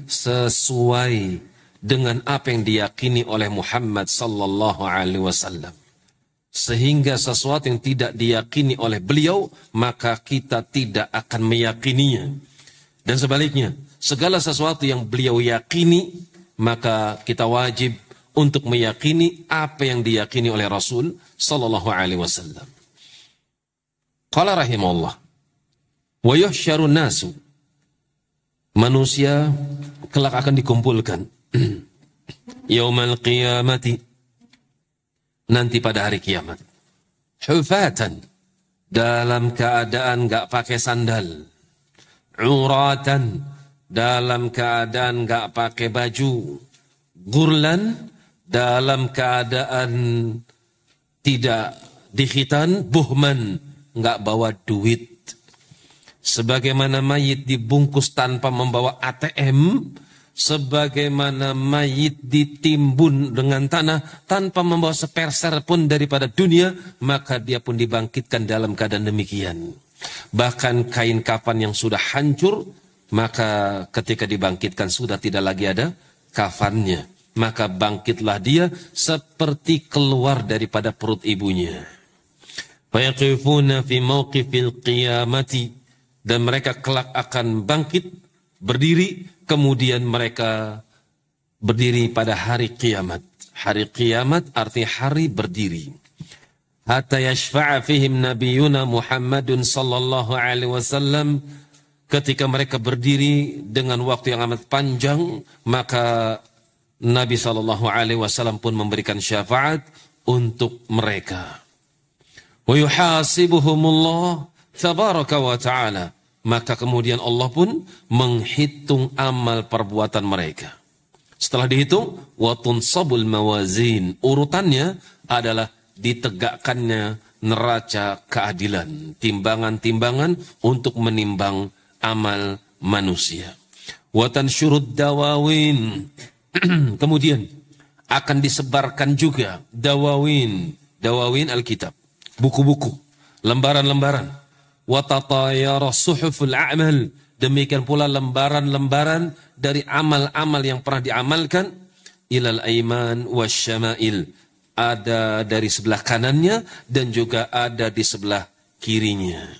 sesuai dengan apa yang diyakini oleh Muhammad sallallahu alaihi wasallam. Sehingga sesuatu yang tidak diyakini oleh beliau, maka kita tidak akan meyakininya. Dan sebaliknya, segala sesuatu yang beliau yakini, maka kita wajib untuk meyakini apa yang diyakini oleh Rasul sallallahu alaihi wasallam. Qala rahimahullah, wa yuhsyarun nasu, manusia kelak akan dikumpulkan yaumal qiyamati, nanti pada hari kiamat, hufatan, dalam keadaan enggak pakai sandal, uratan, dalam keadaan enggak pakai baju, gurlan, dalam keadaan tidak dikhitan, buhman, enggak bawa duit. Sebagaimana mayit dibungkus tanpa membawa ATM, sebagaimana mayit ditimbun dengan tanah tanpa membawa seperser pun daripada dunia, maka dia pun dibangkitkan dalam keadaan demikian. Bahkan kain kafan yang sudah hancur, maka ketika dibangkitkan sudah tidak lagi ada kafannya, maka bangkitlah dia seperti keluar daripada perut ibunya. Fayaqifuna fi mauqifil qiyamati, dan mereka kelak akan bangkit, berdiri, kemudian mereka berdiri pada hari kiamat. Hari kiamat artinya hari berdiri. Hatta yashfa'a fihim nabiyuna Muhammadun sallallahu alaihi wasallam, ketika mereka berdiri dengan waktu yang amat panjang, maka Nabi sallallahu alaihi wasallam pun memberikan syafaat untuk mereka. Wa yuhasibuhumullah tabaraka wa ta'ala, maka kemudian Allah pun menghitung amal perbuatan mereka. Setelah dihitung, wa tunsabul mawazin, urutannya adalah ditegakkannya neraca keadilan, timbangan-timbangan untuk menimbang amal manusia. Wa tansyurud dawawin, kemudian akan disebarkan juga dawawin, dawawin Alkitab, buku-buku, lembaran-lembaran. Watatayara suhuful a'mal, demikian pula lembaran-lembaran dari amal-amal yang pernah diamalkan, ilal aiman wasyama'il, ada dari sebelah kanannya dan juga ada di sebelah kirinya.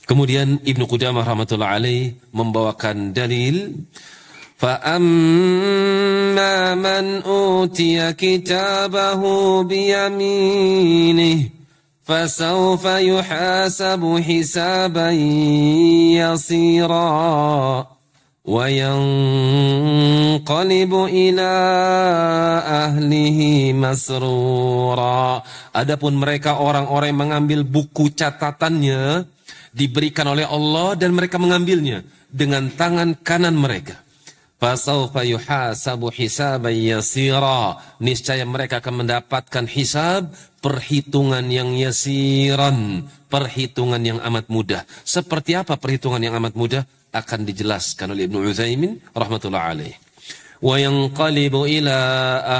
Kemudian Ibnu Qudamah rahmatullah alaih membawakan dalil, fa amma man utiya kitabahu biyaminih فَسَوْفَ يُحَاسَبُ حِسَابًا يَسِيرًا وَيَنْقَلِبُ إِلَى أَهْلِهِ مَسْرُورًا. Adapun mereka orang-orang yang mengambil buku catatannya, diberikan oleh Allah dan mereka mengambilnya dengan tangan kanan mereka. Fasawfa yuhasabu hisaban yasira, niscaya mereka akan mendapatkan hisab, perhitungan yang yasiran, perhitungan yang amat mudah. Seperti apa perhitungan yang amat mudah? Akan dijelaskan oleh Ibnu Utsaimin rahmatullah alaih. Wa yanqalibu ila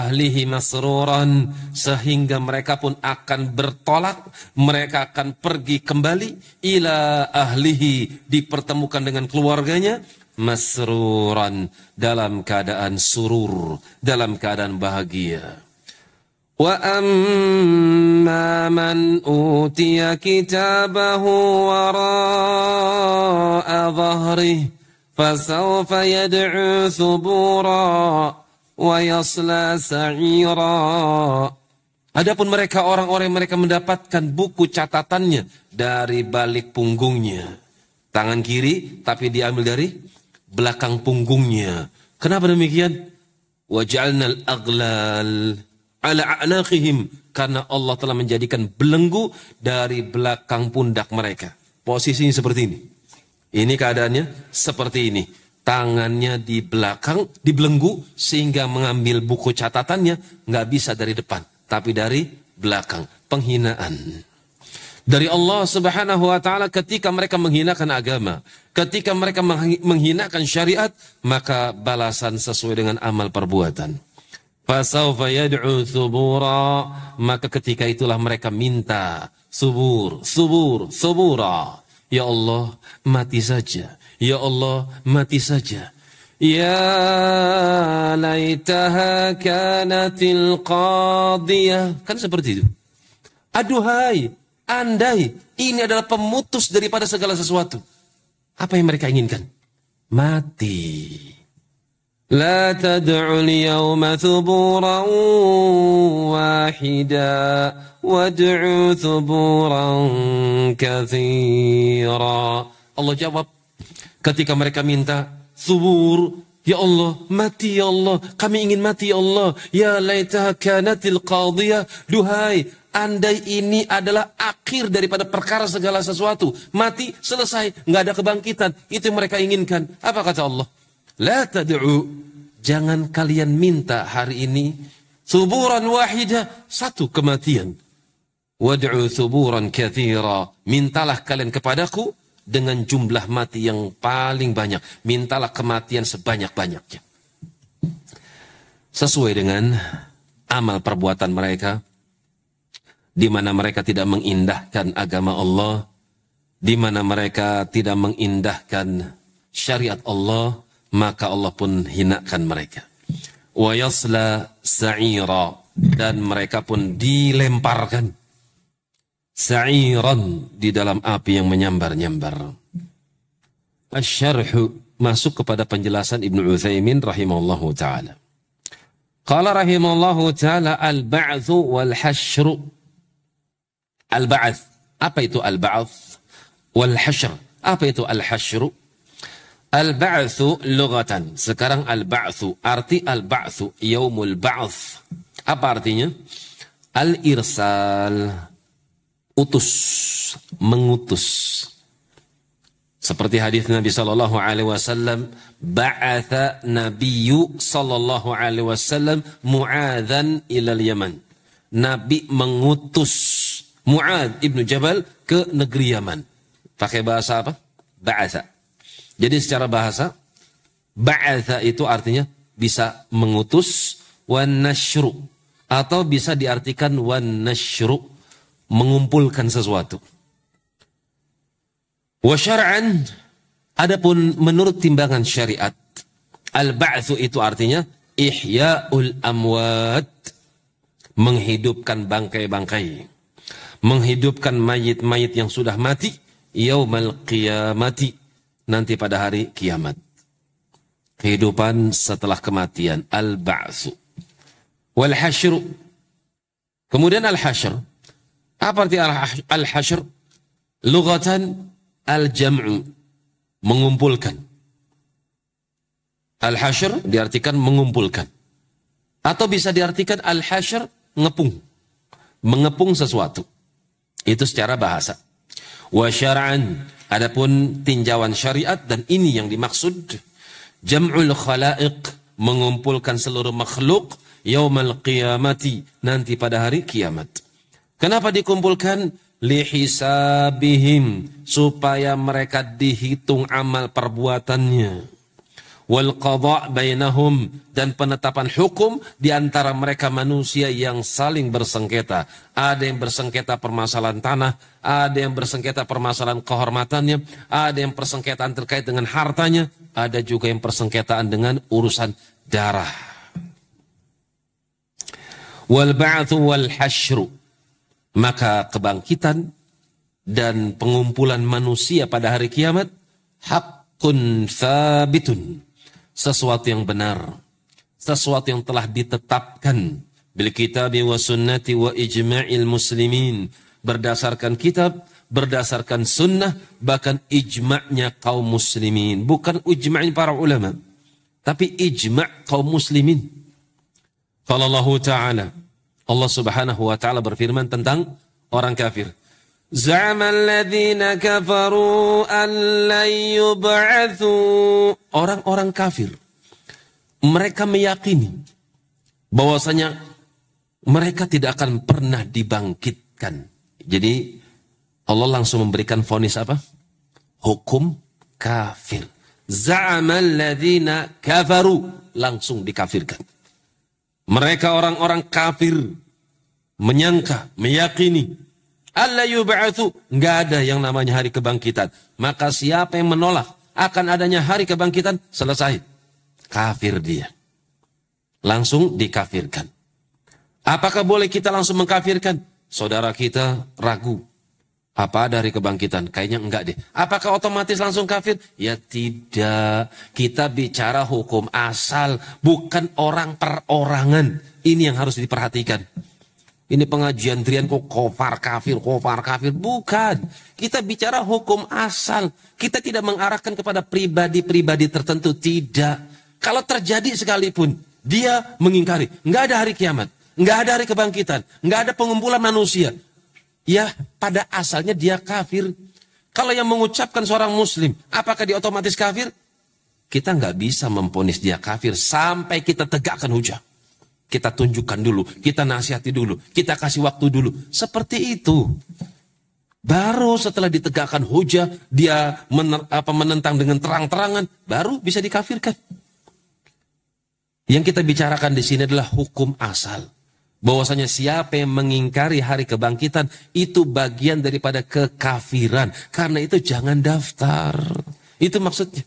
ahlihi masruran, sehingga mereka pun akan bertolak, mereka akan pergi kembali ila ahlihi, dipertemukan dengan keluarganya, masruran, dalam keadaan surur, dalam keadaan bahagia. Wa amma man utiya kitabahu wara'a dhahrihi fasawfa yad'u thubura wa yasla sa'ira. Adapun mereka orang-orang yang mereka mendapatkan buku catatannya dari balik punggungnya, tangan kiri tapi diambil dari belakang punggungnya. Kenapa demikian? Waj'alnal aghlal ala a'naqihim, karena Allah telah menjadikan belenggu dari belakang pundak mereka. Posisinya seperti ini. Ini keadaannya seperti ini. Tangannya di belakang, dibelenggu, sehingga mengambil buku catatannya nggak bisa dari depan, tapi dari belakang. Penghinaan dari Allah subhanahu wa ta'ala ketika mereka menghinakan agama, ketika mereka menghinakan syariat, maka balasan sesuai dengan amal perbuatan. Fasawfa yad'u thubura, maka ketika itulah mereka minta subur, subur, subura. Ya Allah, mati saja. Ya Allah, mati saja. Ya laitaha kanatil qadiyah. Kan seperti itu. Aduhai, andai ini adalah pemutus daripada segala sesuatu. Apa yang mereka inginkan? Mati. La tad'ul yawma thuburan wahida wad'u thuburan kathira. Allah jawab ketika mereka minta thubur, ya Allah, mati ya Allah, kami ingin mati ya Allah. Ya laitaha kanatil qadiyah, duhai, andai ini adalah akhir daripada perkara segala sesuatu. Mati, selesai, nggak ada kebangkitan. Itu yang mereka inginkan. Apa kata Allah? La tad'u, jangan kalian minta hari ini thuburan wahidah, satu kematian. Wad'u thuburan kathira, mintalah kalian kepadaku dengan jumlah mati yang paling banyak. Mintalah kematian sebanyak-banyaknya. Sesuai dengan amal perbuatan mereka, di mana mereka tidak mengindahkan agama Allah, di mana mereka tidak mengindahkan syariat Allah, maka Allah pun hinakan mereka. Wa yasla sa'ira, dan mereka pun dilemparkan sa'iran, di dalam api yang menyambar-nyambar. Asy-syarh, masuk kepada penjelasan Ibnu Utsaimin rahimahullahu taala. Qala rahimahullahu taala al-ba'tsu wal hasyr. Al-ba'ts, apa itu al-ba'ts? Wal hasyr, apa itu al-hasyr? Al-ba'tsu lughatan. Sekarang al-ba'tsu, arti al-ba'tsu yaumul ba'ts. Apa artinya? Al-irsal, utus, mengutus. Seperti hadis Nabi sallallahu alaihi wasallam, ba'atha nabiyyu sallallahu alaihi wasallam Mu'adzan ilal Yaman. Nabi mengutus Mu'adz ibnu Jabal ke negeri Yaman. Pakai bahasa apa? Ba'atha. Jadi secara bahasa, ba'atha itu artinya bisa mengutus, wan nasyru, atau bisa diartikan wan nasyru, mengumpulkan sesuatu. Wa syar'an, adapun menurut timbangan syariat, al-ba'tsu itu artinya ihya'ul amwat, menghidupkan bangkai-bangkai, menghidupkan mayit-mayit yang sudah mati, yaumal qiyamati, nanti pada hari kiamat. Kehidupan setelah kematian, al-ba'tsu. Wal hasyru, kemudian al-hasyr. Apa arti al-hasyr? Lughatan al-jam'u, mengumpulkan. Al-hasyr diartikan mengumpulkan. Atau bisa diartikan al-hasyr ngepung, mengepung sesuatu. Itu secara bahasa. Wa syar'an, adapun tinjauan syariat, dan ini yang dimaksud, jam'ul khalaiq, mengumpulkan seluruh makhluk, yaumal qiyamati, nanti pada hari kiamat. Kenapa dikumpulkan? Lihisabihim, supaya mereka dihitung amal perbuatannya. Wal qadha' bainahum, dan penetapan hukum di antara mereka manusia yang saling bersengketa. Ada yang bersengketa permasalahan tanah, ada yang bersengketa permasalahan kehormatannya, ada yang persengketaan terkait dengan hartanya, ada juga yang persengketaan dengan urusan darah. Wal ba'tsu wal hasyru, maka kebangkitan dan pengumpulan manusia pada hari kiamat haqqun tsabitun, sesuatu yang benar, sesuatu yang telah ditetapkan bil kitabi wa sunnati wa ijma'il muslimin, berdasarkan kitab, berdasarkan sunnah, bahkan ijma'nya kaum muslimin, bukan ijma'nya para ulama, tapi ijma' kaum muslimin. Qala Allah Ta'ala, Allah Subhanahu wa taala berfirman tentang orang kafir. Za'amal ladzina kafaru an la yub'atsu. Orang-orang kafir, mereka meyakini bahwasanya mereka tidak akan pernah dibangkitkan. Jadi Allah langsung memberikan vonis apa? Hukum kafir. Za'amal ladzina kafaru, langsung dikafirkan. Mereka orang-orang kafir menyangka, meyakini alla yub'atsu, enggak ada yang namanya hari kebangkitan. Maka siapa yang menolak akan adanya hari kebangkitan, selesai. kafir dia. Langsung dikafirkan. Apakah boleh kita langsung mengkafirkan? Saudara kita ragu. Apa ada hari kebangkitan? Kayaknya enggak deh. Apakah otomatis langsung kafir? Ya tidak. Kita bicara hukum asal, bukan orang perorangan. Ini yang harus diperhatikan. Ini pengajian Drian kok kofar kafir. Bukan. Kita bicara hukum asal. Kita tidak mengarahkan kepada pribadi-pribadi tertentu. Tidak. Kalau terjadi sekalipun, dia mengingkari. Enggak ada hari kiamat. Enggak ada hari kebangkitan. Enggak ada pengumpulan manusia. Ya, pada asalnya dia kafir. Kalau yang mengucapkan seorang muslim, apakah dia otomatis kafir? Kita nggak bisa memvonis dia kafir sampai kita tegakkan hujah. Kita tunjukkan dulu, kita nasihati dulu, kita kasih waktu dulu. Seperti itu. Baru setelah ditegakkan hujah, dia menentang dengan terang-terangan, baru bisa dikafirkan. Yang kita bicarakan di sini adalah hukum asal. Bahwasanya siapa yang mengingkari hari kebangkitan itu bagian daripada kekafiran. Karena itu jangan daftar. Itu maksudnya.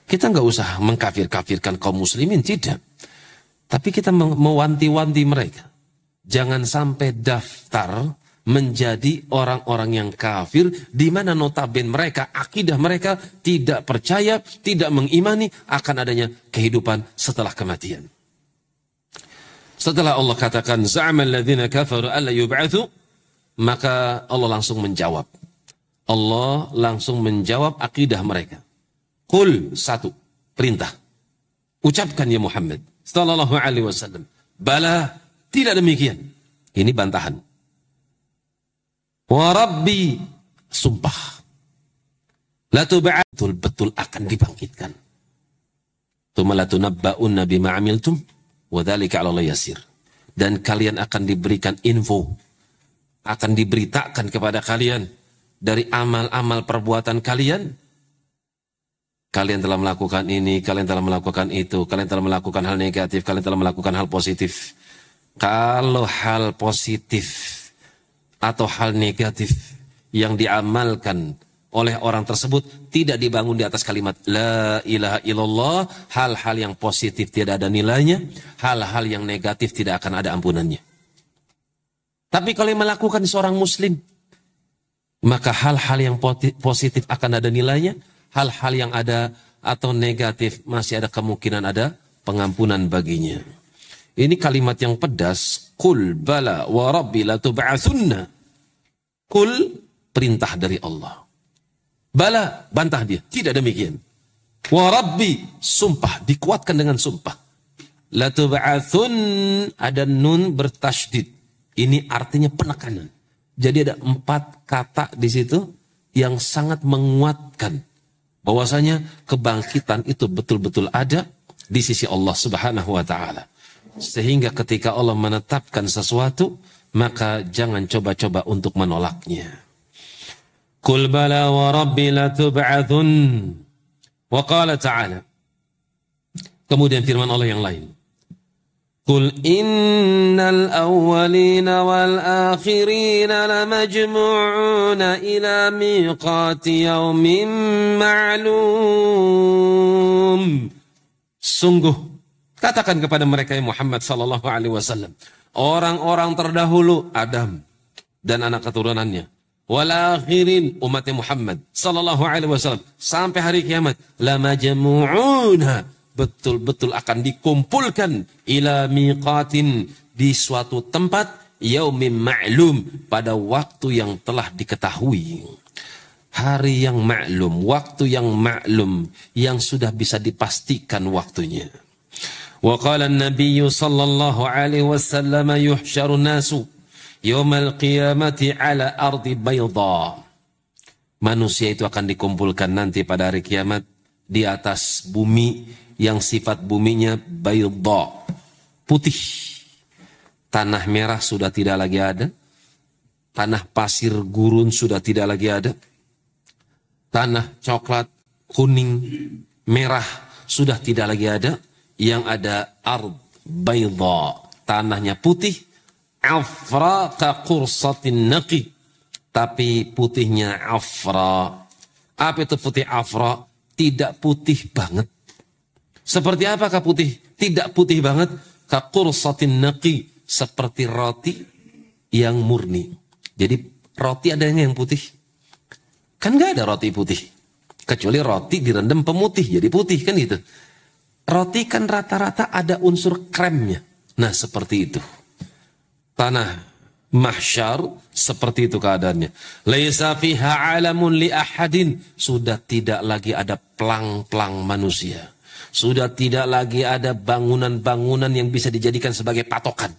Kita nggak usah mengkafir-kafirkan kaum muslimin, tidak. Tapi kita mewanti-wanti mereka. Jangan sampai daftar menjadi orang-orang yang kafir, di mana notabene mereka, akidah mereka tidak percaya, tidak mengimani akan adanya kehidupan setelah kematian. Setelah Allah katakan za'amal ladzina kafaru alla yub'atsu, maka Allah langsung menjawab. Allah langsung menjawab akidah mereka. Qul, satu perintah. Ucapkan ya Muhammad sallallahu alaihi wasallam, bala, tidak demikian. Ini bantahan. Wa rabbi, sumpah. La tub'ats, betul-betul akan dibangkitkan. Tsumma la tunabba'unna bima 'amiltum. Wadzalika 'ala Allah yasir. Dan kalian akan diberikan info, akan diberitakan kepada kalian dari amal-amal perbuatan kalian. Kalian telah melakukan ini, kalian telah melakukan itu, kalian telah melakukan hal negatif, kalian telah melakukan hal positif. Kalau hal positif atau hal negatif yang diamalkan oleh orang tersebut tidak dibangun di atas kalimat la ilaha illallah, hal-hal yang positif tidak ada nilainya, hal-hal yang negatif tidak akan ada ampunannya. Tapi kalau yang melakukan seorang muslim, maka hal-hal yang positif akan ada nilainya, hal-hal yang ada atau negatif masih ada kemungkinan ada pengampunan baginya. Ini kalimat yang pedas. Qul bala wa rabbi la tub'atsunna. Qul, perintah dari Allah. Bala, bantah dia. Tidak demikian. Wa rabbi, sumpah. Dikuatkan dengan sumpah. La tub'atsun, ada nun bertasydid. Ini artinya penekanan. Jadi ada 4 kata di situ yang sangat menguatkan bahwasanya kebangkitan itu betul-betul ada di sisi Allah Subhanahu wa taala. Sehingga ketika Allah menetapkan sesuatu, maka jangan coba-coba untuk menolaknya. Qul bala wa rabbi la tub'atsun. Wa qala ta'ala. Kemudian firman Allah yang lain. Qul innal awwalina wal akhirina lamajmu'una ila miqati yaumin ma'lum. Sungguh, katakan kepada mereka ya Muhammad sallallahu alaihi wasallam, orang-orang terdahulu Adam dan anak keturunannya, wal akhirin umatnya Muhammad sallallahu alaihi wasallam sampai hari kiamat, lamajmu'una, betul-betul akan dikumpulkan ila miqatin, di suatu tempat, yaumin ma'lum, pada waktu yang telah diketahui. Hari yang maklum, waktu yang maklum, yang sudah bisa dipastikan waktunya. Wa qala an-nabiy sallallahu alaihi wasallam yuhsyarun nasu yaumal qiyamati ala ardi bayda. Manusia itu akan dikumpulkan nanti pada hari kiamat di atas bumi yang sifat buminya bayda, putih. Tanah merah sudah tidak lagi ada. Tanah pasir gurun sudah tidak lagi ada. Tanah coklat, kuning, merah sudah tidak lagi ada. Yang ada ard bayda, tanahnya putih. Afra ka qursatin naqi, tapi putihnya afra. Apa itu putih afra? Tidak putih banget. Seperti apakah putih? Tidak putih banget. Kaqursatin naqi, seperti roti yang murni. Jadi roti ada yang putih? Kan nggak ada roti putih. Kecuali roti direndam pemutih, jadi putih kan gitu. Roti kan rata-rata ada unsur kremnya. Nah seperti itu. Tanah mahsyar seperti itu keadaannya. Laisa fiha alamun li ahadin. Sudah tidak lagi ada pelang-pelang manusia. Sudah tidak lagi ada bangunan-bangunan yang bisa dijadikan sebagai patokan.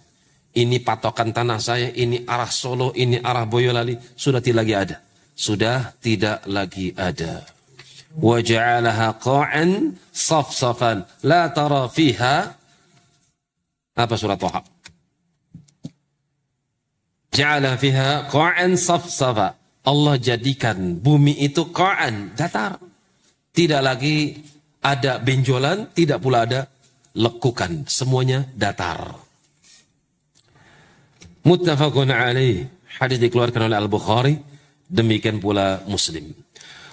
Ini patokan tanah saya, ini arah Solo, ini arah Boyolali. Sudah tidak lagi ada. Sudah tidak lagi ada. Wa ja'alaha qa'an safsafan. La tara fiha. Apa surat Thaha? Ja'ala fiha qa'an safsafa. Allah jadikan bumi itu qa'an, datar. Tidak lagi ada benjolan, tidak pula ada lekukan. Semuanya datar. Muttafaqun alaih. Hadis dikeluarkan oleh Al-Bukhari. Demikian pula Muslim.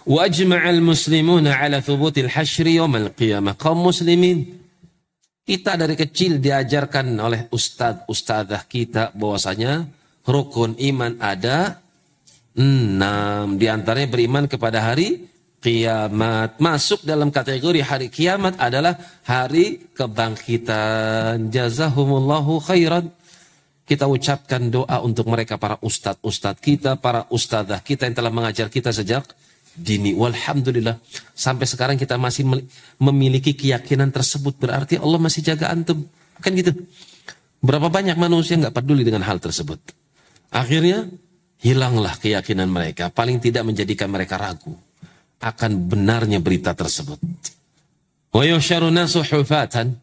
Wa ajma'al muslimuna ala thubutil hasyri yawmal qiyamah. Kaum muslimin, kita dari kecil diajarkan oleh ustadz-ustadzah kita bahwasanya rukun iman ada 6. Di antaranya beriman kepada hari kiamat. Masuk dalam kategori hari kiamat adalah hari kebangkitan. Jazahumullahu khairan. Kita ucapkan doa untuk mereka, para ustadz-ustadz kita, para ustadzah kita yang telah mengajar kita sejak dini. Walhamdulillah. Sampai sekarang kita masih memiliki keyakinan tersebut. Berarti Allah masih jaga antum. Kan gitu. Berapa banyak manusia nggak peduli dengan hal tersebut. Akhirnya hilanglah keyakinan mereka. Paling tidak menjadikan mereka ragu akan benarnya berita tersebut. Wa yuhsyaru nasu hufatan.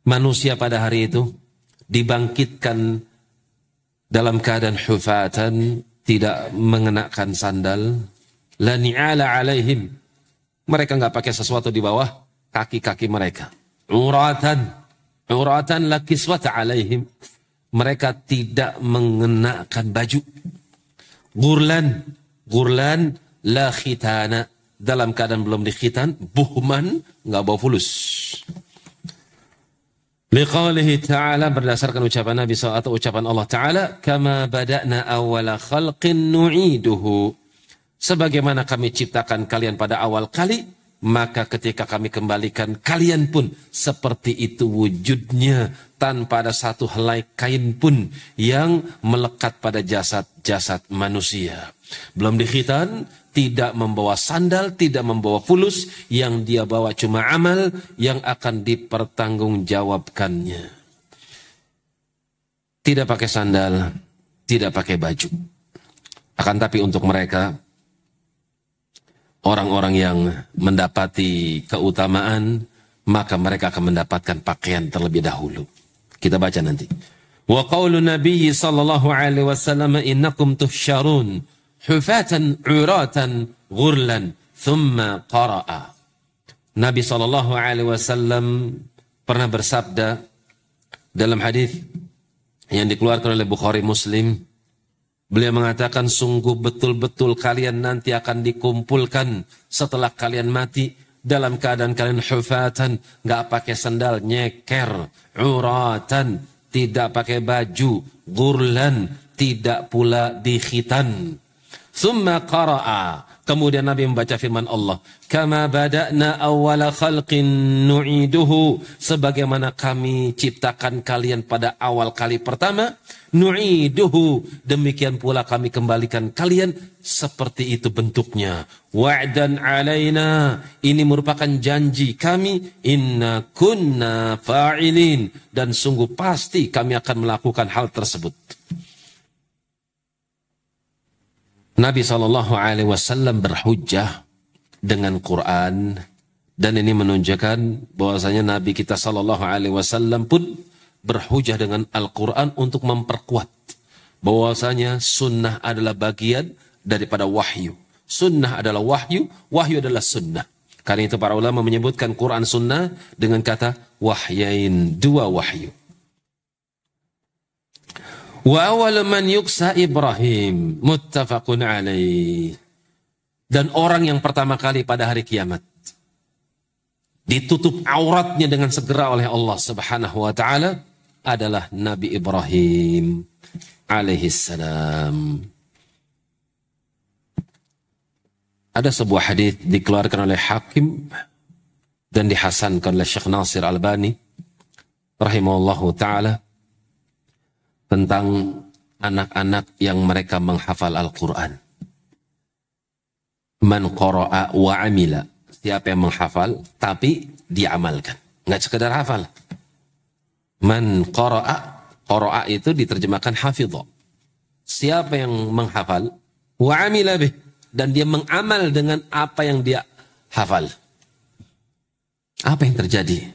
Manusia pada hari itu dibangkitkan dalam keadaan hufatan, tidak mengenakan sandal. La ni'ala alaihim. Mereka nggak pakai sesuatu di bawah kaki-kaki mereka. Uratan la kiswata alaihim. Mereka tidak mengenakan baju. Gurlan la khitana. Dalam keadaan belum dikhitan. Buhman, nggak bawa fulus. Liqaulihi ta'ala, berdasarkan ucapan Nabi SAW atau ucapan Allah Ta'ala, kama bada'na awwala khalqin nu'iduhu. Sebagaimana kami ciptakan kalian pada awal kali, maka ketika kami kembalikan kalian pun seperti itu wujudnya, tanpa ada satu helai kain pun yang melekat pada jasad manusia. Belum dikhitan, tidak membawa sandal, tidak membawa fulus, yang dia bawa cuma amal yang akan dipertanggungjawabkannya. Tidak pakai sandal, tidak pakai baju. Akan tapi untuk mereka, orang-orang yang mendapati keutamaan, maka mereka akan mendapatkan pakaian terlebih dahulu. Kita baca nanti. Wa qaulu Nabi sallallahu alaihi wasallam, innakum tuhsyarun hufatan uratan ghurlan thumma qara'a. Nabi sallallahu alaihi wasallam pernah bersabda dalam hadis yang dikeluarkan oleh Bukhari Muslim. Beliau mengatakan, sungguh betul-betul kalian nanti akan dikumpulkan setelah kalian mati dalam keadaan kalian hufatan, nggak pakai sandal, nyeker, uratan, tidak pakai baju, ghurlan, tidak pula dikhitan. Thumma qara'a. Kemudian Nabi membaca firman Allah, kama bada'na awwala khalqin nu'iduhu. Sebagaimana kami ciptakan kalian pada awal kali pertama, nu'iduhu. Demikian pula kami kembalikan kalian seperti itu bentuknya. Wa'dan alaina. Ini merupakan janji kami. Inna kunna fa'ilin. Dan sungguh pasti kami akan melakukan hal tersebut. Nabi SAW berhujjah dengan Quran, dan ini menunjukkan bahwasanya Nabi kita SAW pun berhujjah dengan Al-Quran untuk memperkuat bahwasanya sunnah adalah bagian daripada wahyu. Sunnah adalah wahyu, wahyu adalah sunnah. Karena itu para ulama menyebutkan Quran sunnah dengan kata wahyain, dua wahyu. Wa awal man yuksa Ibrahim, muttafaqun alaih. Dan orang yang pertama kali pada hari kiamat ditutup auratnya dengan segera oleh Allah Subhanahu wa taala adalah Nabi Ibrahim alaihi salam. Ada sebuah hadis dikeluarkan oleh Hakim dan dihasankan oleh Syekh Nasir Albani rahimahullahu taala tentang anak-anak yang mereka menghafal Al-Quran. Man qara'a wa amila. Siapa yang menghafal tapi diamalkan. Enggak sekedar hafal. Man qara'a itu diterjemahkan hafidha. Siapa yang menghafal wa amila bih, dan dia mengamal dengan apa yang dia hafal. Apa yang terjadi?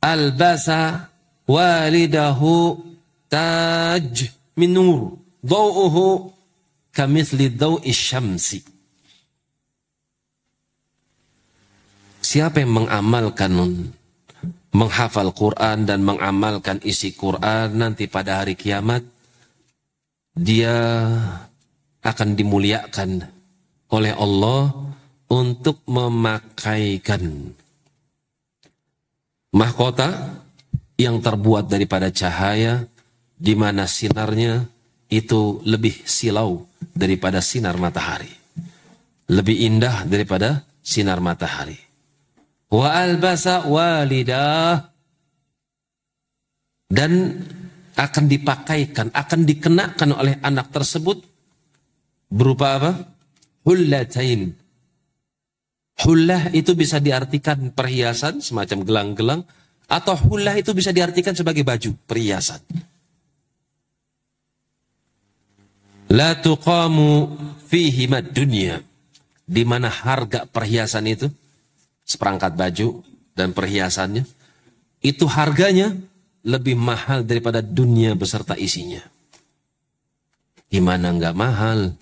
Albasa walidahu taj min nur dhau'uhu kamithli dhau'i syamsi. Siapa yang mengamalkan, menghafal Quran dan mengamalkan isi Quran, nanti pada hari kiamat dia akan dimuliakan oleh Allah untuk memakaikan mahkota yang terbuat daripada cahaya, di mana sinarnya itu lebih silau daripada sinar matahari, lebih indah daripada sinar matahari. Wa albasa walidah, dan akan dipakaikan, akan dikenakan oleh anak tersebut berupa apa? Hullatain. Hullah itu bisa diartikan perhiasan semacam gelang-gelang, atau hullah itu bisa diartikan sebagai baju, perhiasan. La tuqamu fihi mad dunya, di mana harga perhiasan itu, seperangkat baju dan perhiasannya, itu harganya lebih mahal daripada dunia beserta isinya. Gimana nggak mahal?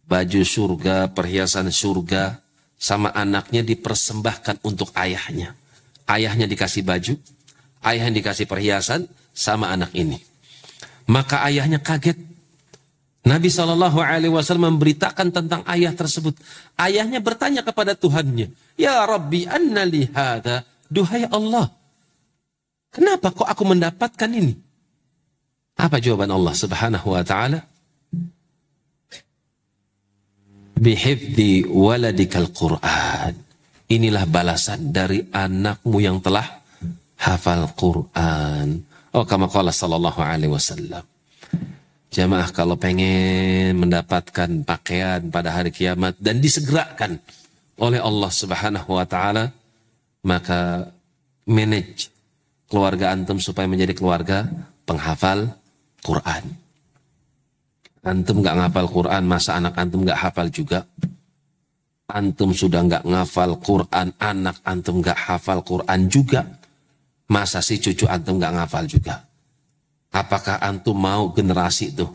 Baju surga, perhiasan surga, sama anaknya dipersembahkan untuk ayahnya. Ayahnya dikasih baju, ayahnya dikasih perhiasan, sama anak ini. Maka ayahnya kaget. Nabi SAW memberitakan tentang ayah tersebut. Ayahnya bertanya kepada Tuhannya, Ya Rabbi, anna li hadha, duhai Allah, kenapa kok aku mendapatkan ini? Apa jawaban Allah Subhanahu wa taala? Bihifdhi waladikal Qur'an. Inilah balasan dari anakmu yang telah hafal Quran. Oh, kama qala sallallahu alaihi wasallam. Jamaah, kalau pengen mendapatkan pakaian pada hari kiamat dan disegerakan oleh Allah Subhanahu wa taala, maka manage keluarga antum supaya menjadi keluarga penghafal Quran. Antum nggak ngafal Quran, masa anak antum nggak hafal juga? Antum sudah nggak ngafal Quran, anak antum nggak hafal Quran juga, masa si cucu antum nggak ngafal juga? Apakah antum mau generasi itu,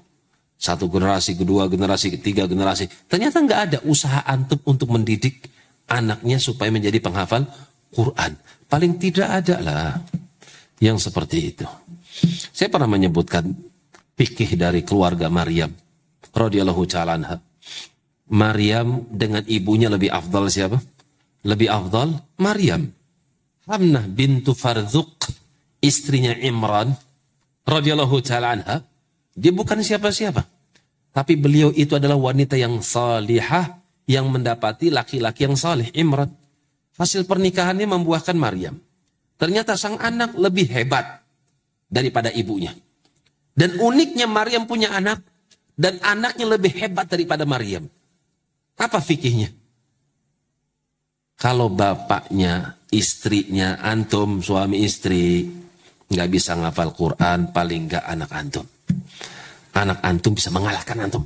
satu generasi, kedua generasi, ketiga generasi, ternyata nggak ada usaha antum untuk mendidik anaknya supaya menjadi penghafal Quran? Paling tidak ada lah yang seperti itu. Saya pernah menyebutkan fikih dari keluarga Maryam radhiyallahu ta'ala anha. Maryam dengan ibunya lebih afdal siapa? Lebih afdal Maryam. Hamnah bintu Farzuq, istrinya Imran radhiyallahu ta'ala anha, dia bukan siapa-siapa, tapi beliau itu adalah wanita yang salihah, yang mendapati laki-laki yang salih, Imran. Hasil pernikahannya membuahkan Maryam. Ternyata sang anak lebih hebat daripada ibunya. Dan uniknya Maryam punya anak, dan anaknya lebih hebat daripada Maryam. Apa fikihnya? Kalau bapaknya, istrinya, antum, suami istri, nggak bisa ngafal Quran, paling nggak anak antum. Anak antum bisa mengalahkan antum.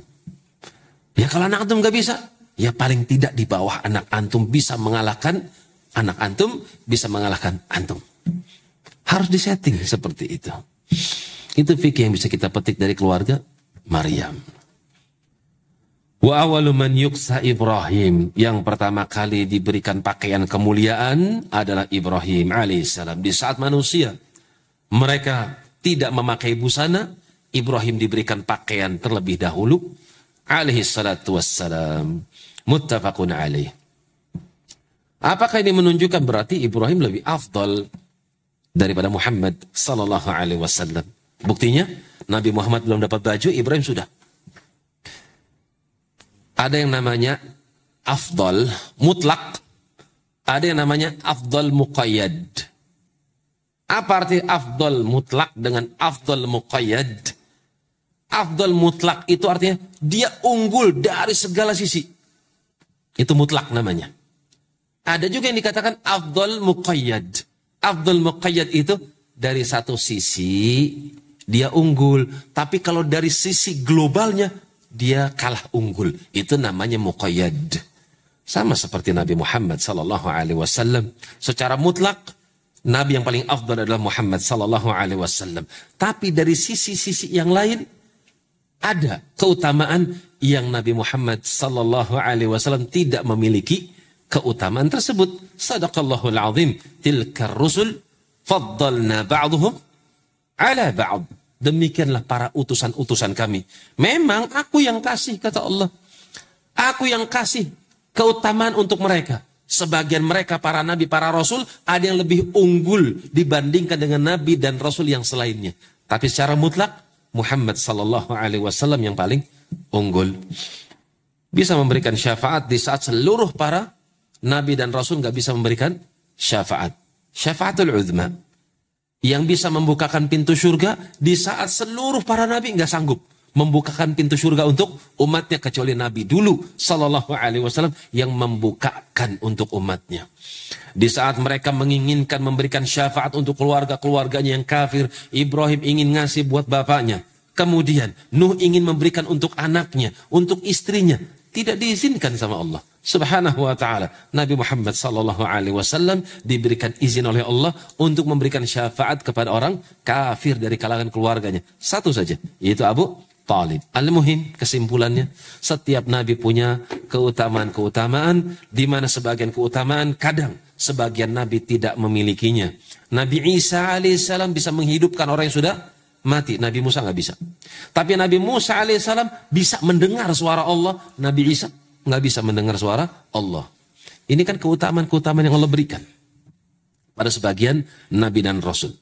Ya kalau anak antum nggak bisa, ya paling tidak di bawah anak antum bisa mengalahkan anak antum, bisa mengalahkan antum. Harus disetting seperti itu. Itu fikih yang bisa kita petik dari keluarga Maryam. Wa awalu man yuksa Ibrahim, yang pertama kali diberikan pakaian kemuliaan adalah Ibrahim alaihissalam. Di saat manusia mereka tidak memakai busana, Ibrahim diberikan pakaian terlebih dahulu alaihissalatu wassalam. Muttafaqun alaih. Apakah ini menunjukkan berarti Ibrahim lebih afdal daripada Muhammad sallallahu alaihi wasallam? Buktinya Nabi Muhammad belum dapat baju, Ibrahim sudah. Ada yang namanya afdal mutlak, ada yang namanya afdal muqayyad. Apa arti afdal mutlak dengan afdal muqayyad? Afdal mutlak itu artinya dia unggul dari segala sisi. Itu mutlak namanya. Ada juga yang dikatakan afdal muqayyad. Afdal muqayyad itu dari satu sisi dia unggul, tapi kalau dari sisi globalnya dia kalah unggul. Itu namanya muqayyad. Sama seperti Nabi Muhammad sallallahu alaihi wasallam. Secara mutlak Nabi yang paling afdal adalah Muhammad sallallahu alaihi wasallam. Tapi dari sisi-sisi yang lain ada keutamaan yang Nabi Muhammad sallallahu alaihi wasallam tidak memiliki keutamaan tersebut. Sadaqallahul azim. Tilkar rusul faddalna ba'duhum ala ba'd. Demikianlah para utusan-utusan kami. Memang aku yang kasih, kata Allah. Aku yang kasih keutamaan untuk mereka. Sebagian mereka, para nabi, para rasul, ada yang lebih unggul dibandingkan dengan nabi dan rasul yang selainnya. Tapi secara mutlak, Muhammad sallallahu alaihi wasallam yang paling unggul. Bisa memberikan syafaat di saat seluruh para nabi dan rasul nggak bisa memberikan syafaat. Syafaatul uzma. Yang bisa membukakan pintu surga di saat seluruh para nabi nggak sanggup membukakan pintu surga untuk umatnya, kecuali Nabi dulu sallallahu alaihi wasallam yang membukakan untuk umatnya. Di saat mereka menginginkan memberikan syafaat untuk keluarga-keluarganya yang kafir, Ibrahim ingin ngasih buat bapaknya. Kemudian Nuh ingin memberikan untuk anaknya, untuk istrinya. Tidak diizinkan sama Allah subhanahu wa ta'ala. Nabi Muhammad sallallahu alaihi wasallam diberikan izin oleh Allah untuk memberikan syafaat kepada orang kafir dari kalangan keluarganya. Satu saja, yaitu Abu Talib. Al-muhim, kesimpulannya, setiap nabi punya keutamaan-keutamaan, di mana sebagian keutamaan kadang sebagian nabi tidak memilikinya. Nabi Isa alaihissalam bisa menghidupkan orang yang sudah mati. Nabi Musa nggak bisa. Tapi Nabi Musa alaihissalam bisa mendengar suara Allah. Nabi Isa nggak bisa mendengar suara Allah. Ini kan keutamaan-keutamaan yang Allah berikan pada sebagian nabi dan rasul.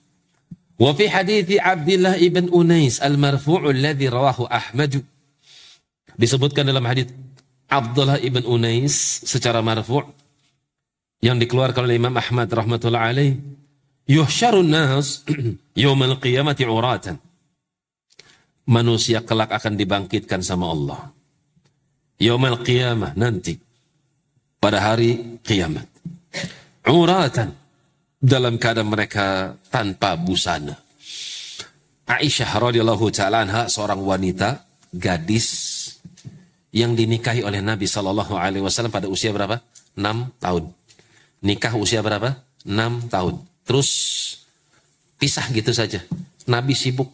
Wa fi hadithi Abdullah ibn Unais al-marfu'u alladhi rawahu Ahmad. Disebutkan dalam hadits Abdullah ibn Unais secara marfu' yang dikeluarkan oleh Imam Ahmad rahmatullah alaih. Yuhsyarun nas yaumal qiyamati uratan. Manusia kelak akan dibangkitkan sama Allah. Yaumal qiyamah, nanti pada hari kiamat. Uratan, dalam keadaan mereka tanpa busana. Aisyah radhiyallahu ta'ala anha, seorang wanita, gadis yang dinikahi oleh Nabi sallallahu alaihi wasallam pada usia berapa? 6 tahun. Nikah usia berapa? 6 tahun. Terus pisah gitu saja. Nabi sibuk.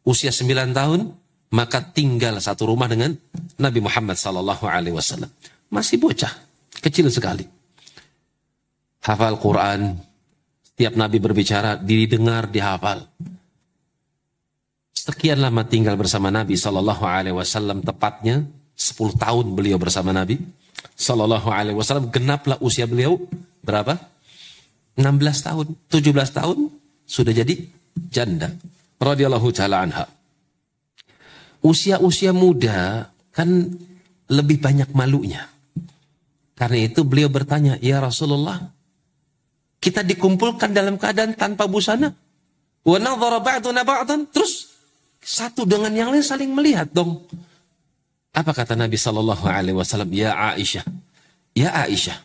Usia 9 tahun, maka tinggal satu rumah dengan Nabi Muhammad sallallahu alaihi wasallam. Masih bocah, kecil sekali. Hafal Quran. Setiap Nabi berbicara, didengar, dihafal. Sekian lama tinggal bersama Nabi sallallahu alaihi wasallam, tepatnya 10 tahun beliau bersama Nabi sallallahu alaihi wasallam. Genaplah usia beliau berapa? 16 tahun, 17 tahun sudah jadi janda. Radhiyallahu ta'ala anha. Usia-usia muda kan lebih banyak malunya. Karena itu beliau bertanya, "Ya Rasulullah, kita dikumpulkan dalam keadaan tanpa busana. Wa nadhara ba'duna ba'dan." Terus satu dengan yang lain saling melihat dong. Apa kata Nabi sallallahu alaihi wasallam? "Ya Aisyah, ya Aisyah,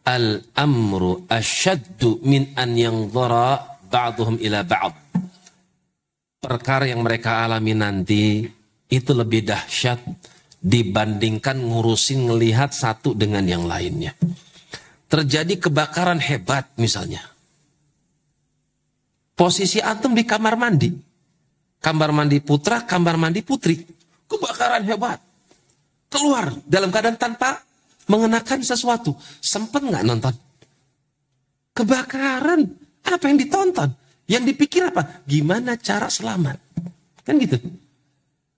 al-amru asyaddu min an yanzara ba'duhum ila ba'd." Perkara yang mereka alami nanti itu lebih dahsyat dibandingkan ngurusin ngelihat satu dengan yang lainnya. Terjadi kebakaran hebat misalnya. Posisi antum di kamar mandi. Kamar mandi putra, kamar mandi putri. Kebakaran hebat. Keluar dalam keadaan tanpa mengenakan sesuatu. Sempat nggak nonton? Kebakaran. Apa yang ditonton? Yang dipikir apa? Gimana cara selamat? Kan gitu.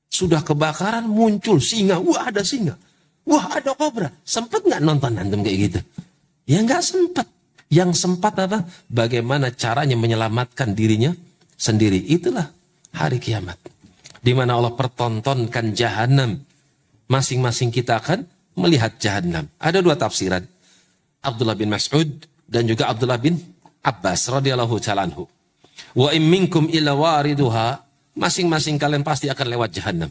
Sudah kebakaran muncul singa. Wah, ada singa. Wah, ada kobra. Sempat nggak nonton antum kayak gitu? Ya nggak sempat. Yang sempat apa? Bagaimana caranya menyelamatkan dirinya sendiri. Itulah hari kiamat. Di mana Allah pertontonkan jahanam. Masing-masing kita akan melihat jahanam. Ada dua tafsiran. Abdullah bin Mas'ud dan juga Abdullah bin Abbas radhiyallahu ta'ala anhu. Wa in minkum illa wariduha. Masing-masing kalian pasti akan lewat jahanam.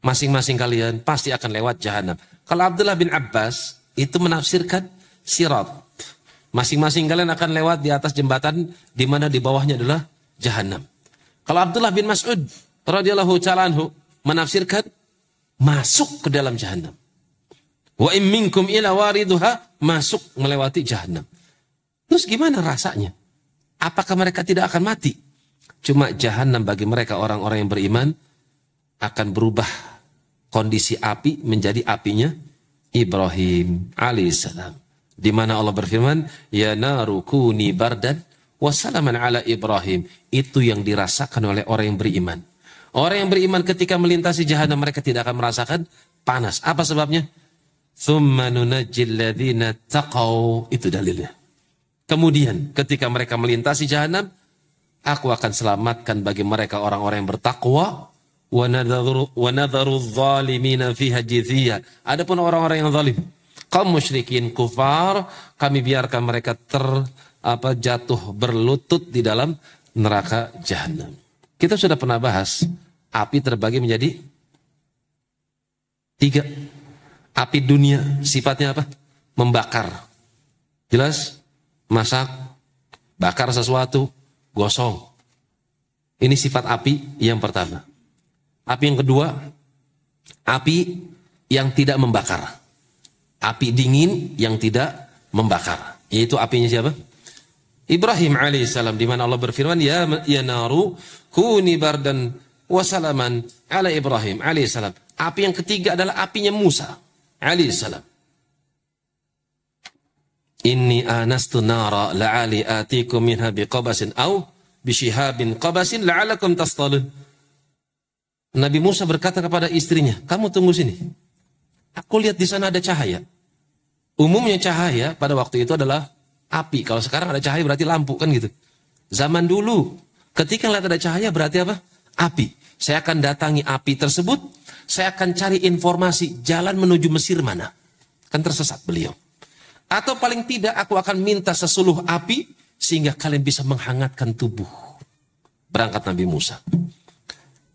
Masing-masing kalian pasti akan lewat jahanam. Kalau Abdullah bin Abbas itu menafsirkan sirat. Masing-masing kalian akan lewat di atas jembatan di mana di bawahnya adalah jahanam. Kalau Abdullah bin Mas'ud radhiyallahu ta'ala anhu menafsirkan masuk ke dalam jahanam. Wa in minkum ila wariduha, masuk melewati jahanam. Terus gimana rasanya? Apakah mereka tidak akan mati? Cuma jahanam bagi mereka orang-orang yang beriman akan berubah kondisi api menjadi apinya Ibrahim alaihissalam. Di mana Allah berfirman, ya naru kuni bardan wassalaman ala Ibrahim. Itu yang dirasakan oleh orang yang beriman. Orang yang beriman ketika melintasi jahanam mereka tidak akan merasakan panas. Apa sebabnya? Tsumma nunajjil ladzina taqaw. Itu dalilnya. Kemudian ketika mereka melintasi jahanam, aku akan selamatkan bagi mereka orang-orang yang bertakwa. Wa nadharu adh-dhalimina fiha jithiya. Adapun orang-orang yang zalim, kaum musyrikin kufar, kami biarkan mereka jatuh berlutut di dalam neraka jahanam. Kita sudah pernah bahas, api terbagi menjadi 3. Api dunia sifatnya apa? Membakar. Jelas? Masak, bakar sesuatu, gosong. Ini sifat api yang pertama. Api yang kedua, api yang tidak membakar. Api dingin yang tidak membakar. Yaitu apinya siapa? Ibrahim alaihissalam. Di mana Allah berfirman, ya naru kuni bardan wasalaman ala Ibrahim alaihissalam. Api yang ketiga adalah apinya Musa alaihissalam. Inni anastu nara la'ali atikum minha biqabasin au bishihabin qabasin la'alakum tastalun. Nabi Musa berkata kepada istrinya, kamu tunggu sini. Aku lihat di sana ada cahaya. Umumnya cahaya pada waktu itu adalah api. Kalau sekarang ada cahaya berarti lampu kan gitu. Zaman dulu ketika lihat ada cahaya berarti apa? Api. Saya akan datangi api tersebut. Saya akan cari informasi jalan menuju Mesir mana. Kan tersesat beliau. Atau paling tidak aku akan minta sesuluh api sehingga kalian bisa menghangatkan tubuh. Berangkat Nabi Musa.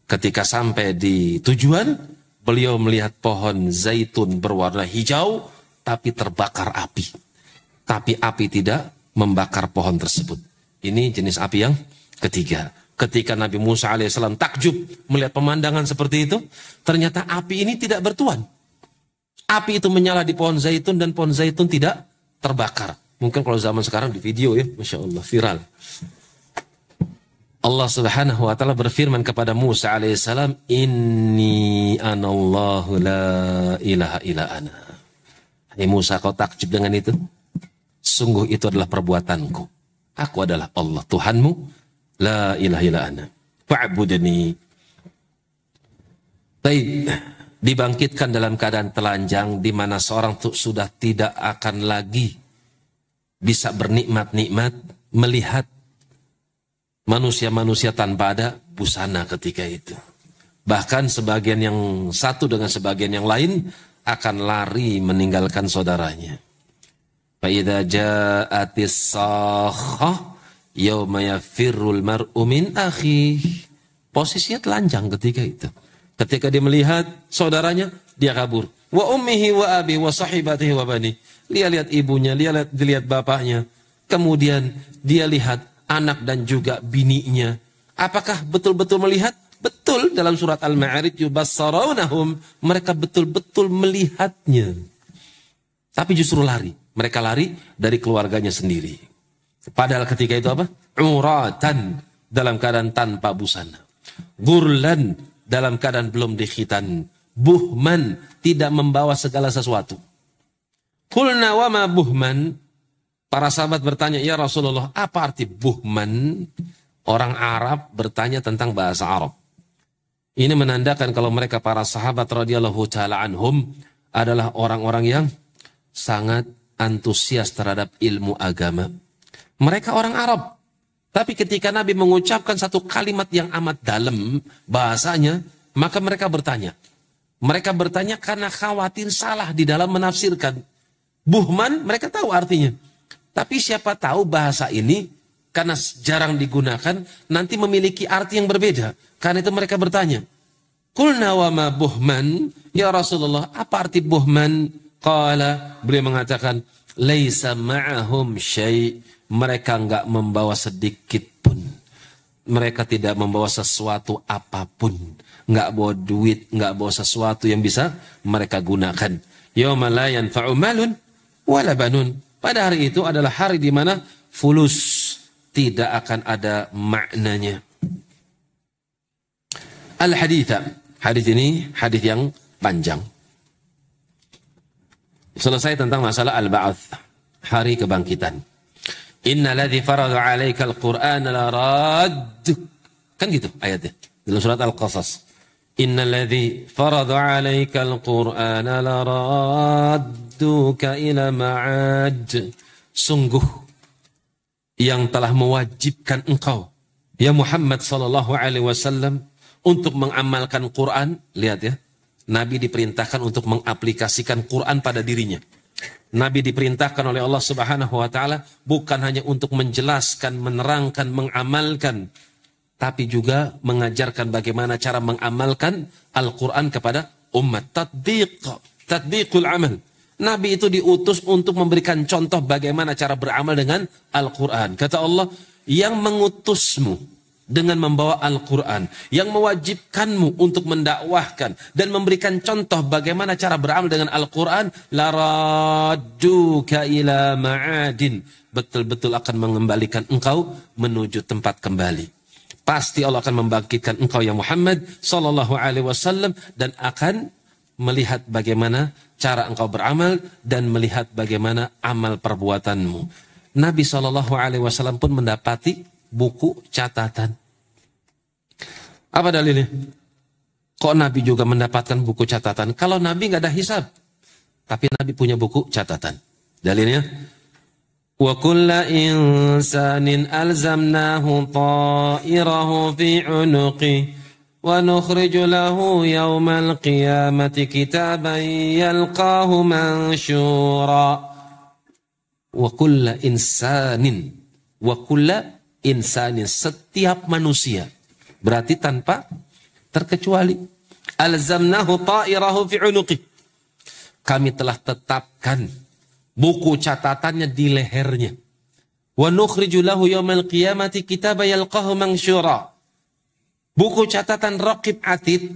Ketika sampai di tujuan, beliau melihat pohon zaitun berwarna hijau, tapi terbakar api. Tapi api tidak membakar pohon tersebut. Ini jenis api yang ketiga. Ketika Nabi Musa alaihissalam takjub melihat pemandangan seperti itu, ternyata api ini tidak bertuan. Api itu menyala di pohon zaitun dan pohon zaitun tidak terbakar. Mungkin kalau zaman sekarang di video ya, Masya Allah, viral. Allah subhanahu wa ta'ala berfirman kepada Musa alaihissalam, Inni anallahu la ilaha illa ana. Hai Musa, kau takjub dengan itu? Sungguh itu adalah perbuatanku. Aku adalah Allah, Tuhanmu. La ilaha illa ana. Fa'budni. Baik, dibangkitkan dalam keadaan telanjang, di mana seorang sudah tidak akan lagi bisa bernikmat-nikmat, melihat manusia-manusia tanpa ada busana ketika itu. Bahkan sebagian yang satu dengan sebagian yang lain akan lari meninggalkan saudaranya. Fa'idha ja'atis sakhah yawma yafirrul mar'u min akhih. Posisinya telanjang ketika itu. Ketika dia melihat saudaranya, dia kabur. Wa ummihi wa abi wa sahibatihi wa bani. Dia lihat ibunya, dia lihat bapaknya. Kemudian dia lihat anak dan juga bininya. Apakah betul-betul melihat? Betul, dalam surat Al-Ma'arij yubassarawunahum, mereka betul-betul melihatnya. Tapi justru lari. Mereka lari dari keluarganya sendiri. Padahal ketika itu apa? Uratan, dalam keadaan tanpa busana. Gurlan, dalam keadaan belum dikhitan. Buhman, tidak membawa segala sesuatu. Qulna wa ma buhman? Para sahabat bertanya, ya Rasulullah, apa arti buhman? Orang Arab bertanya tentang bahasa Arab. Ini menandakan kalau mereka para sahabat radhiyallahu ta'ala anhum adalah orang-orang yang sangat antusias terhadap ilmu agama. Mereka orang Arab. Tapi ketika Nabi mengucapkan satu kalimat yang amat dalam bahasanya, maka mereka bertanya. Mereka bertanya karena khawatir salah di dalam menafsirkan. Buhman mereka tahu artinya. Tapi siapa tahu bahasa ini karena jarang digunakan nanti memiliki arti yang berbeda. Karena itu mereka bertanya. Qulna wa ma buhman? Ya Rasulullah, apa arti buhman? Qala, beliau mengatakan, laisa ma'ahum syai'. Mereka enggak membawa sedikit pun. Mereka tidak membawa sesuatu apapun. Enggak bawa duit, enggak bawa sesuatu yang bisa mereka gunakan. Yauma la yanfa'u malun wala banun. Pada hari itu adalah hari di mana fulus tidak akan ada maknanya. Al-haditha. Hadis ini hadis yang panjang. Selesai tentang masalah al-ba'ats, hari kebangkitan. Inna ladzi farada 'alaika al-Qur'ana larad. Kan gitu ayatnya dalam surat Al-Qasas. Inna ladzi farada 'alaika al-Qur'ana laradduka ila ma'ad. Sungguh yang telah mewajibkan engkau ya Muhammad sallallahu alaihi wasallam untuk mengamalkan Quran. Lihat ya, Nabi diperintahkan untuk mengaplikasikan Quran pada dirinya. Nabi diperintahkan oleh Allah Subhanahu wa taala bukan hanya untuk menjelaskan, menerangkan, mengamalkan, tapi juga mengajarkan bagaimana cara mengamalkan Al-Quran kepada umat. Tatbiqul amal. Nabi itu diutus untuk memberikan contoh bagaimana cara beramal dengan Al-Quran. Kata Allah, yang mengutusmu dengan membawa Al-Quran, yang mewajibkanmu untuk mendakwahkan dan memberikan contoh bagaimana cara beramal dengan Al-Quran, laradduka ila ma'adin, betul-betul akan mengembalikan engkau menuju tempat kembali. Pasti Allah akan membangkitkan engkau ya Muhammad sallallahu alaihi wasallam dan akan melihat bagaimana cara engkau beramal dan melihat bagaimana amal perbuatanmu. Nabi sallallahu alaihi wasallam pun mendapati buku catatan. Apa dalilnya? Kok Nabi juga mendapatkan buku catatan? Kalau Nabi nggak ada hisab, tapi Nabi punya buku catatan. Dalilnya? Wa kulla insanin alzamnahu ta'irahu fi 'unuqi wa nukhriju lahu yawmal qiyamati kitaban yalqahu mansyura. Wa kulla insanin, wa kulla insanin, setiap manusia, berarti tanpa terkecuali. Alzamnahu ta'irahu fi 'unuqi. Kami telah tetapkan buku catatannya di lehernya. Wa nukhriju lahu yaumal qiyamati kitaban yalqahu mansyura. Buku catatan raqib atid,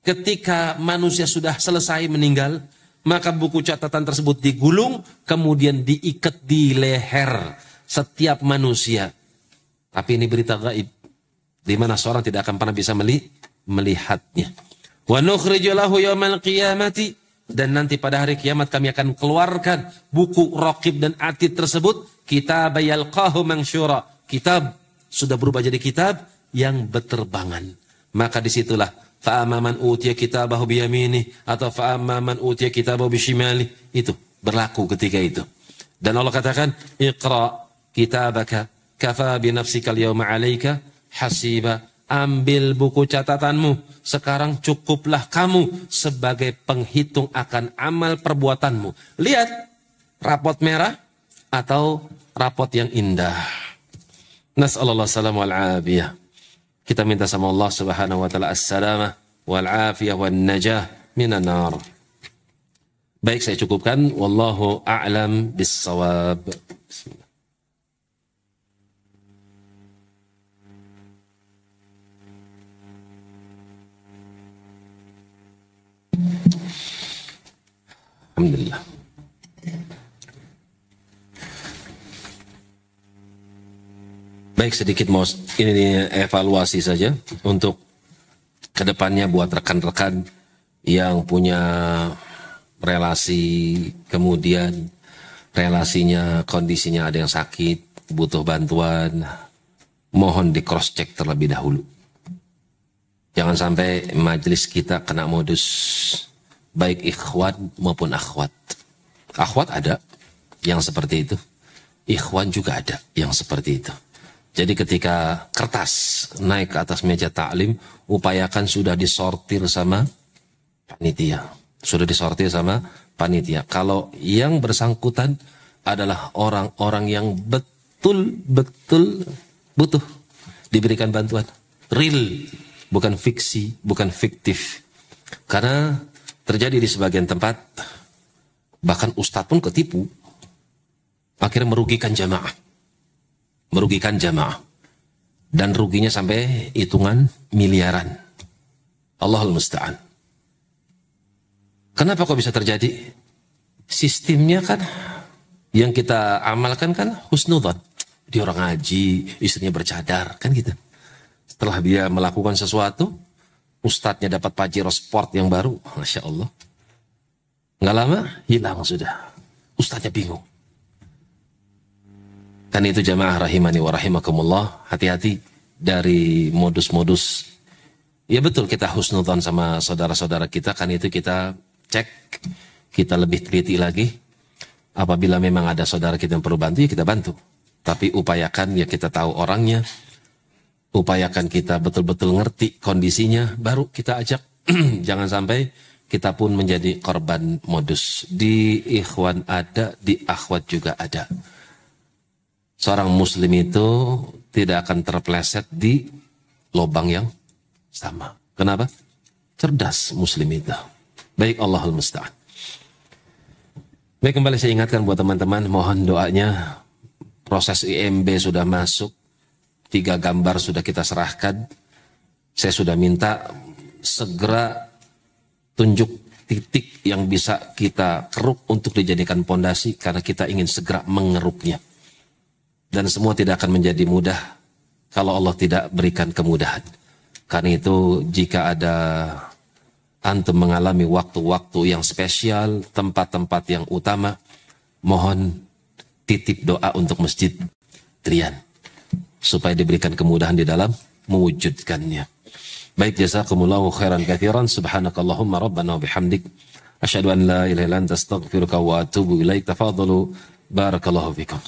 ketika manusia sudah selesai meninggal, maka buku catatan tersebut digulung kemudian diikat di leher setiap manusia. Tapi ini berita gaib, di mana seorang tidak akan pernah bisa melihatnya. Wa nukhriju lahu yaumal qiyamati, dan nanti pada hari kiamat kami akan keluarkan buku raqib dan atid tersebut, kitab yalqahu mansyura. Kitab sudah berubah jadi kitab yang berterbangan. Maka disitulah fa'amma man utiya kitabahu biyaminih atau fa'amma man utiya kitabahu bishimali, itu berlaku ketika itu. Dan Allah katakan, iqra kitabaka kafa binafsika al-yawma 'alaika hasiba. Ambil buku catatanmu, sekarang cukuplah kamu sebagai penghitung akan amal perbuatanmu. Lihat, rapot merah atau rapot yang indah. Nas'alallah salamu wal-afiyah. Kita minta sama Allah subhanahu wa ta'ala as-salamah wal-afiyah wal-najah minan nar. Baik, saya cukupkan. Wallahu a'lam bis-shawab. Bismillah. Alhamdulillah. Baik, sedikit mau ini evaluasi saja untuk kedepannya buat rekan-rekan yang punya relasi, kemudian relasinya kondisinya ada yang sakit, butuh bantuan, mohon di cross check terlebih dahulu. Jangan sampai majelis kita kena modus baik ikhwan maupun akhwat. Akhwat ada, yang seperti itu. Ikhwan juga ada yang seperti itu. Jadi ketika kertas naik ke atas meja taklim, upayakan sudah disortir sama panitia. Sudah disortir sama panitia. Kalau yang bersangkutan adalah orang-orang yang betul-betul butuh diberikan bantuan. Real, bukan fiksi, bukan fiktif. Karena terjadi di sebagian tempat, bahkan ustadz pun ketipu. Akhirnya merugikan jamaah. Merugikan jamaah. Dan ruginya sampai hitungan miliaran. Allahul musta'an. Kenapa kok bisa terjadi? Sistemnya kan, yang kita amalkan kan husnudzon. Dia orang ngaji, istrinya bercadar, kan gitu. Setelah dia melakukan sesuatu, ustadznya dapat Pajero Sport yang baru, Masya Allah. Nggak lama, hilang sudah. Ustadznya bingung. Kan itu jamaah rahimani wa rahimakumullah, hati-hati dari modus-modus. Ya betul, kita husnudzon sama saudara-saudara kita, kan itu kita cek, kita lebih teliti lagi. Apabila memang ada saudara kita yang perlu bantu, ya kita bantu. Tapi upayakan ya kita tahu orangnya, upayakan kita betul-betul ngerti kondisinya, baru kita ajak. Jangan sampai kita pun menjadi korban modus. Di ikhwan ada, di akhwat juga ada. Seorang muslim itu tidak akan terpleset di lubang yang sama. Kenapa? Cerdas muslim itu. Baik, Allahul musta'an. Baik, kembali saya ingatkan buat teman-teman, mohon doanya. Proses IMB sudah masuk, 3 gambar sudah kita serahkan. Saya sudah minta segera tunjuk titik yang bisa kita keruk untuk dijadikan pondasi, karena kita ingin segera mengeruknya. Dan semua tidak akan menjadi mudah kalau Allah tidak berikan kemudahan. Karena itu jika ada antum mengalami waktu-waktu yang spesial, tempat-tempat yang utama, mohon titip doa untuk Masjid Trian supaya diberikan kemudahan di dalam mewujudkannya. Baik, jazakumullahu khairan katsiran. Subhanakallahumma rabbana wa bihamdik asyhadu an la ilaha illa anta astaghfiruka wa atubu ilaik. Tafadhalu, barakallahu fikum.